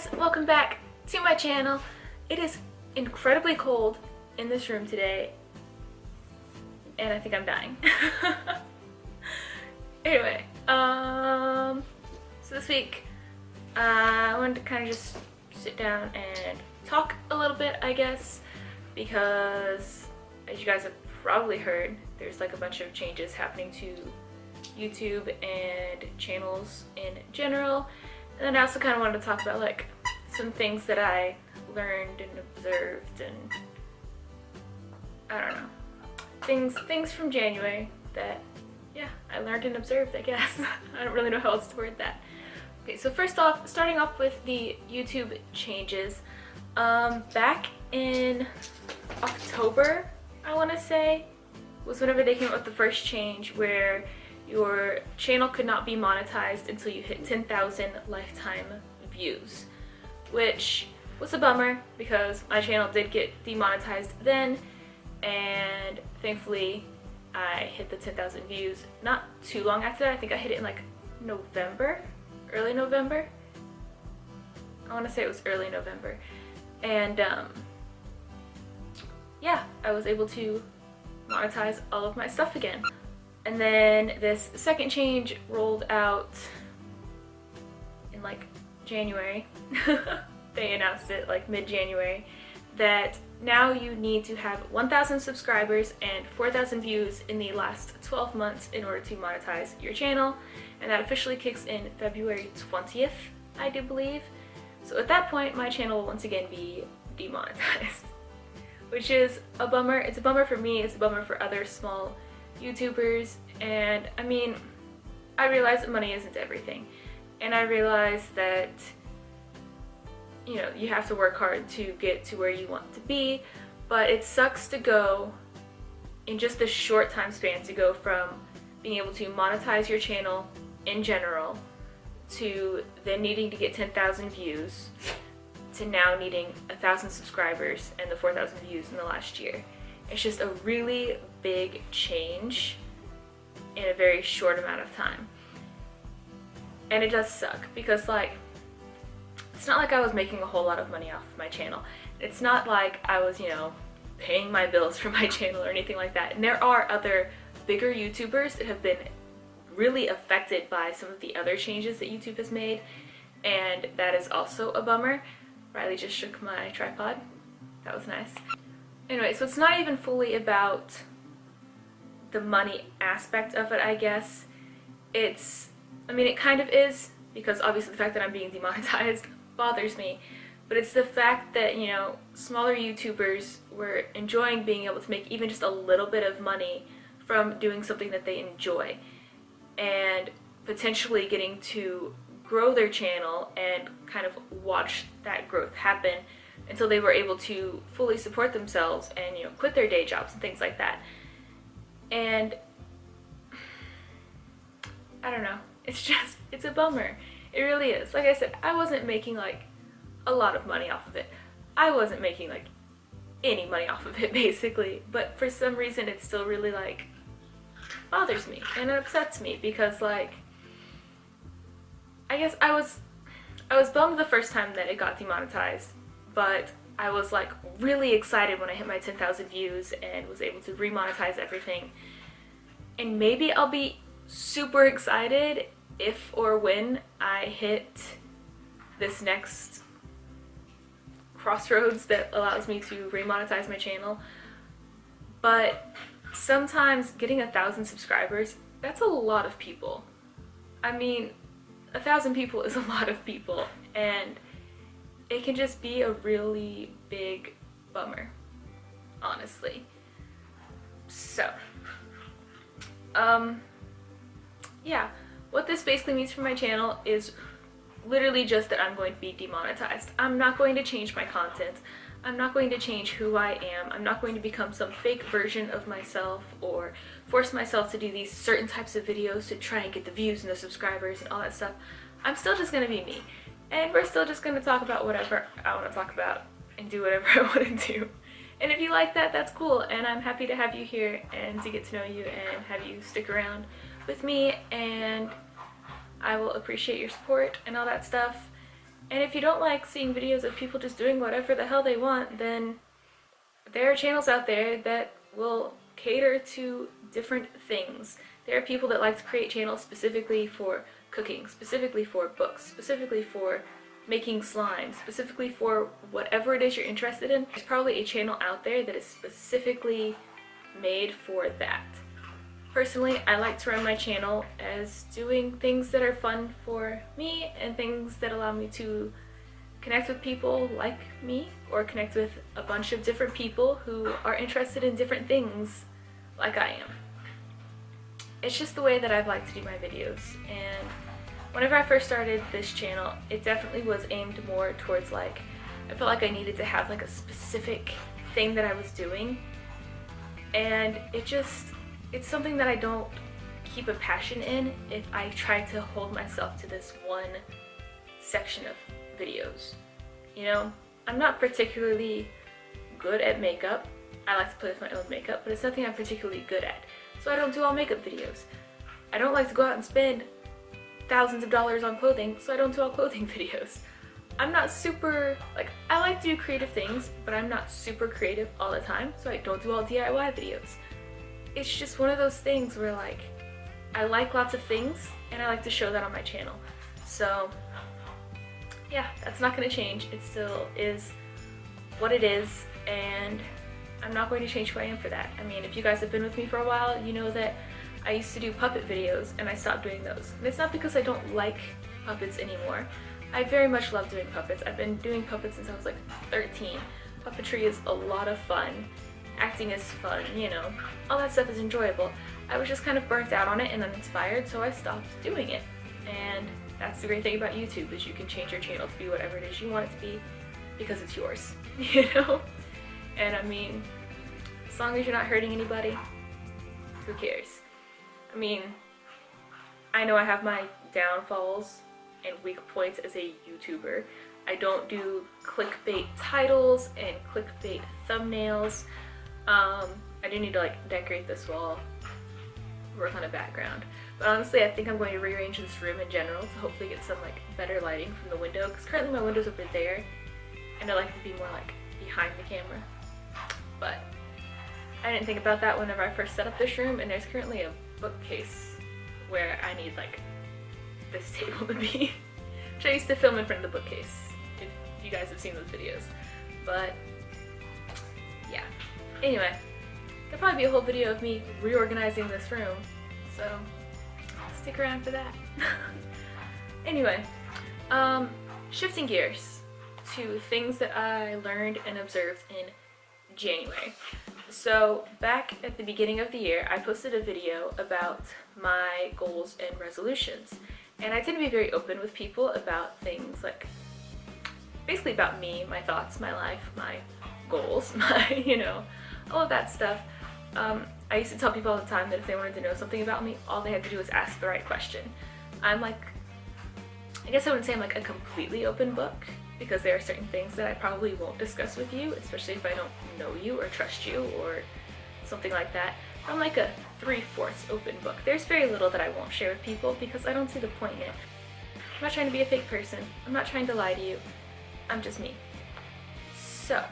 guys, welcome back to my channel. It is incredibly cold in this room today and I think I'm dying. Anyway, so this week I wanted to kind of just sit down and talk a little bit, I guess, because as you guys have probably heard, there's like a bunch of changes happening to YouTube and channels in general. And then I also kind of wanted to talk about like some things that I learned and observed and I don't know, things from January that, yeah, I learned and observed, I guess. I don't really know how else to word that. Okay, so first off, starting off with the YouTube changes. Back in October, I want to say, was whenever they came up with the first change where your channel could not be monetized until you hit 10,000 lifetime views, which was a bummer because my channel did get demonetized then, and thankfully I hit the 10,000 views not too long after that. I think I hit it in like November, early November. I want to say it was early November. And yeah, I was able to monetize all of my stuff again. And then this second change rolled out in like January. They announced it like mid-January, that now you need to have 1,000 subscribers and 4,000 views in the last 12 months in order to monetize your channel. And that officially kicks in February 20th, I do believe. So at that point, my channel will once again be demonetized, which is a bummer. It's a bummer for me, it's a bummer for other small YouTubers, and I mean, I realize that money isn't everything, and I realize that, you know, you have to work hard to get to where you want to be, but it sucks to go in just a short time span to go from being able to monetize your channel in general to then needing to get 10,000 views to now needing 1,000 subscribers and the 4,000 views in the last year. It's just a really big change in a very short amount of time. And it does suck because, like, it's not like I was making a whole lot of money off of my channel. It's not like I was, you know, paying my bills for my channel or anything like that. And there are other bigger YouTubers that have been really affected by some of the other changes that YouTube has made, and that is also a bummer. Riley just shook my tripod. That was nice. Anyway, so it's not even fully about the money aspect of it, I guess. I mean, it kind of is, because obviously the fact that I'm being demonetized bothers me, but it's the fact that, you know, smaller YouTubers were enjoying being able to make even just a little bit of money from doing something that they enjoy, and potentially getting to grow their channel and kind of watch that growth happen until they were able to fully support themselves and, you know, quit their day jobs and things like that. And I don't know, it's a bummer. It really is. Like I said, I wasn't making like a lot of money off of it. I wasn't making like any money off of it basically, but for some reason it still really like bothers me and it upsets me because, like, I guess I was bummed the first time that it got demonetized, but I was like really excited when I hit my 10,000 views and was able to remonetize everything. And maybe I'll be super excited if or when I hit this next crossroads that allows me to remonetize my channel. But sometimes getting 1,000 subscribers, that's a lot of people. I mean, 1,000 people is a lot of people, and it can just be a really big bummer, honestly. So, yeah, what this basically means for my channel is literally just that I'm going to be demonetized. I'm not going to change my content. I'm not going to change who I am. I'm not going to become some fake version of myself or force myself to do these certain types of videos to try and get the views and the subscribers and all that stuff. I'm still just going to be me. And we're still just going to talk about whatever I want to talk about and do whatever I want to do. And if you like that, that's cool. And I'm happy to have you here and to get to know you and have you stick around with me. And I will appreciate your support and all that stuff. And if you don't like seeing videos of people just doing whatever the hell they want, then there are channels out there that will cater to different things. There are people that like to create channels specifically for cooking, specifically for books, specifically for making slime, specifically for whatever it is you're interested in. There's probably a channel out there that is specifically made for that. Personally, I like to run my channel as doing things that are fun for me and things that allow me to connect with people like me, or connect with a bunch of different people who are interested in different things like I am. It's just the way that I've liked to do my videos, and whenever I first started this channel, it definitely was aimed more towards I felt like I needed to have a specific thing that I was doing, and it's something that I don't keep a passion in if I try to hold myself to this one section of videos. You know, I'm not particularly good at makeup. I like to play with my own makeup, but it's nothing I'm particularly good at. So I don't do all makeup videos. I don't like to go out and spend thousands of dollars on clothing, so I don't do all clothing videos. I'm not super, I like to do creative things, but I'm not super creative all the time, so I don't do all DIY videos. It's just one of those things where I like lots of things, and I like to show that on my channel. So yeah, that's not going to change. It still is what it is, and I'm not going to change who I am for that. I mean, if you guys have been with me for a while, you know that I used to do puppet videos, and I stopped doing those. And it's not because I don't like puppets anymore. I very much love doing puppets. I've been doing puppets since I was 13. Puppetry is a lot of fun. Acting is fun, you know. All that stuff is enjoyable. I was just kind of burnt out on it and uninspired, so I stopped doing it. And that's the great thing about YouTube, is you can change your channel to be whatever it is you want it to be, because it's yours, you know? And I mean, as long as you're not hurting anybody, who cares? I mean, I know I have my downfalls and weak points as a YouTuber. I don't do clickbait titles and clickbait thumbnails. I do need to decorate this wall, work on a background. But honestly, I think I'm going to rearrange this room in general to hopefully get some better lighting from the window, because currently my window's over there, and I like it to be more behind the camera. But I didn't think about that whenever I first set up this room, and there's currently a bookcase where I need this table to be, which I used to film in front of the bookcase, if you guys have seen those videos. But yeah, anyway, there'll probably be a whole video of me reorganizing this room, so stick around for that. Anyway, shifting gears to things that I learned and observed in January. So back at the beginning of the year, I posted a video about my goals and resolutions, and I tend to be very open with people about things basically about me, my thoughts, my life, my goals, my, all of that stuff. I used to tell people all the time that if they wanted to know something about me, all they had to do was ask the right question. I'm I guess I wouldn't say I'm a completely open book, because there are certain things that I probably won't discuss with you, especially if I don't know you or trust you or something like that. I'm a 3/4 open book. There's very little that I won't share with people because I don't see the point in it. I'm not trying to be a fake person. I'm not trying to lie to you. I'm just me. So,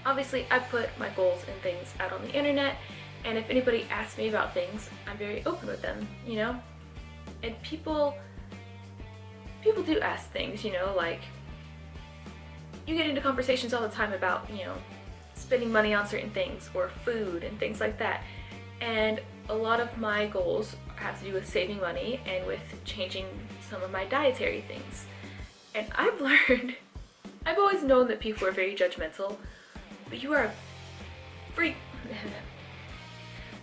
obviously I put my goals and things out on the internet, and if anybody asks me about things, I'm very open with them, And people do ask things, you get into conversations all the time about, spending money on certain things or food and things like that. And a lot of my goals have to do with saving money and with changing some of my dietary things. And I've always known that people are very judgmental, but you are a freak.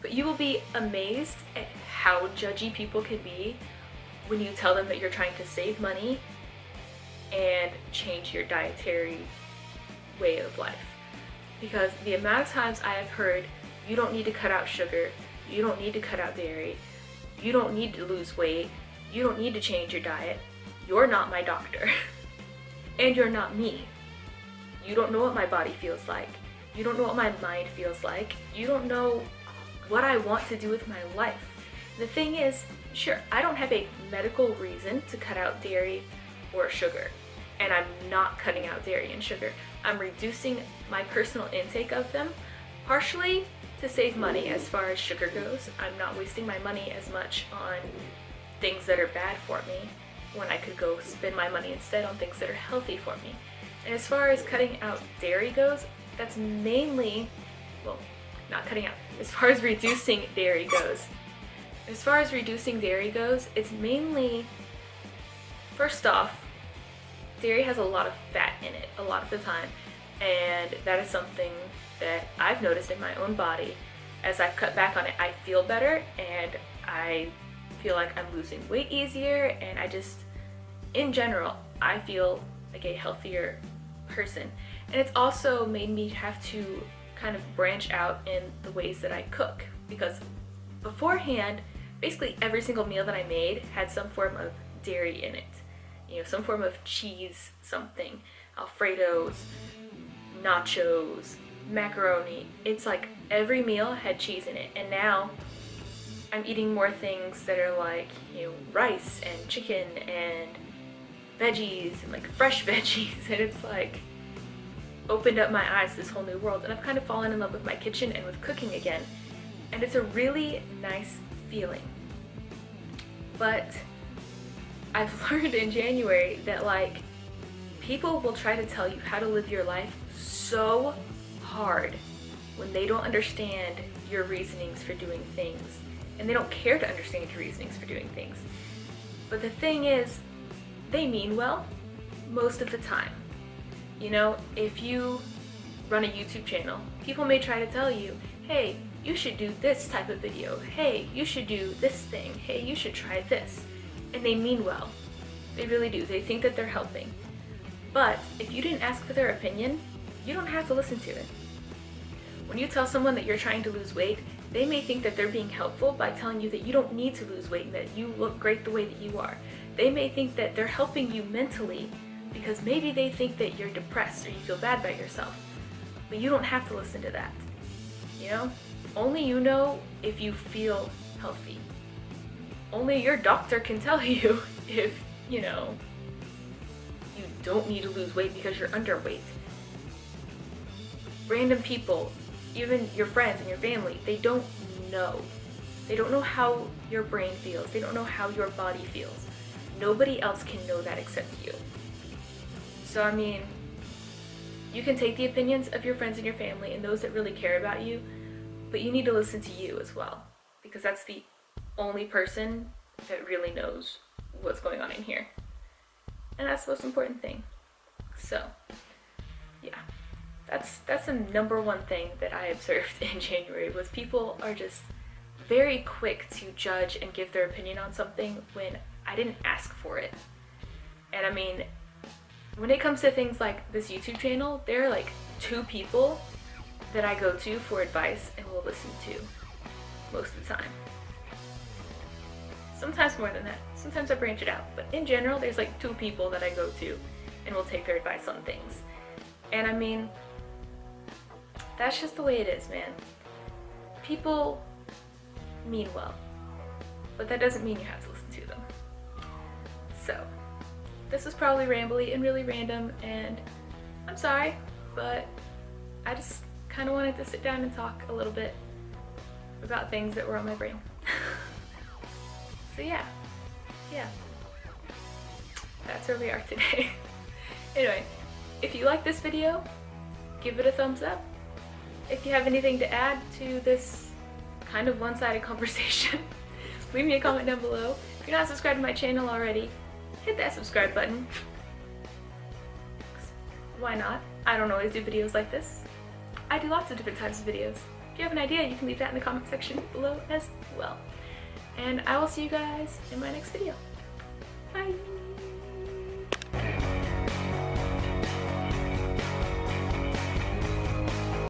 But you will be amazed at how judgy people can be when you tell them that you're trying to save money and change your dietary way of life. Because the amount of times I have heard, you don't need to cut out sugar, you don't need to cut out dairy, you don't need to lose weight, you don't need to change your diet, you're not my doctor. And you're not me. You don't know what my body feels like. You don't know what my mind feels like. You don't know what I want to do with my life. The thing is, sure, I don't have a medical reason to cut out dairy or sugar. And I'm not cutting out dairy and sugar. I'm reducing my personal intake of them, partially to save money as far as sugar goes. I'm not wasting my money as much on things that are bad for me when I could go spend my money instead on things that are healthy for me. And as far as cutting out dairy goes, that's mainly, well, not cutting out, as far as reducing dairy goes. As far as reducing dairy goes, it's mainly, first off, dairy has a lot of fat in it a lot of the time, and that is something that I've noticed in my own body. As I've cut back on it, I feel better, and I feel like I'm losing weight easier, and I just, in general, I feel like a healthier person. And it's also made me have to kind of branch out in the ways that I cook, because beforehand, basically every single meal that I made had some form of dairy in it. You know, some form of cheese, something, Alfredos, nachos, macaroni. It's like every meal had cheese in it. And now I'm eating more things that are like, you know, rice and chicken and veggies and like fresh veggies. And it's like opened up my eyes to this whole new world. And I've kind of fallen in love with my kitchen and with cooking again. And it's a really nice feeling. But I've learned in January that like people will try to tell you how to live your life so hard when they don't understand your reasonings for doing things, and they don't care to understand your reasonings for doing things. But the thing is, they mean well most of the time. You know, if you run a YouTube channel, people may try to tell you, hey, you should do this type of video, hey, you should do this thing, hey, you should try this. And they mean well. They really do. They think that they're helping. But if you didn't ask for their opinion, you don't have to listen to it. When you tell someone that you're trying to lose weight, they may think that they're being helpful by telling you that you don't need to lose weight and that you look great the way that you are. They may think that they're helping you mentally because maybe they think that you're depressed or you feel bad about yourself. But you don't have to listen to that. You know? Only you know if you feel healthy. Only your doctor can tell you if, you know, you don't need to lose weight because you're underweight. Random people, even your friends and your family, they don't know. They don't know how your brain feels. They don't know how your body feels. Nobody else can know that except you. So, I mean, you can take the opinions of your friends and your family and those that really care about you, but you need to listen to you as well, because that's the only person that really knows what's going on in here. And that's the most important thing. So, yeah. That's the number one thing that I observed in January, was people are just very quick to judge and give their opinion on something when I didn't ask for it. And I mean, when it comes to things like this YouTube channel, there are like 2 people that I go to for advice and will listen to most of the time. Sometimes more than that. Sometimes I branch it out. But in general, there's like 2 people that I go to and will take their advice on things. And I mean, that's just the way it is, man. People mean well, but that doesn't mean you have to listen to them. So, this was probably rambly and really random, and I'm sorry, but I just kind of wanted to sit down and talk a little bit about things that were on my brain. So yeah, that's where we are today. Anyway, if you like this video, give it a thumbs up. If you have anything to add to this kind of one-sided conversation, leave me a comment down below. If you're not subscribed to my channel already, hit that subscribe button. Why not? I don't always do videos like this. I do lots of different types of videos. If you have an idea, you can leave that in the comment section below as well. And I will see you guys in my next video.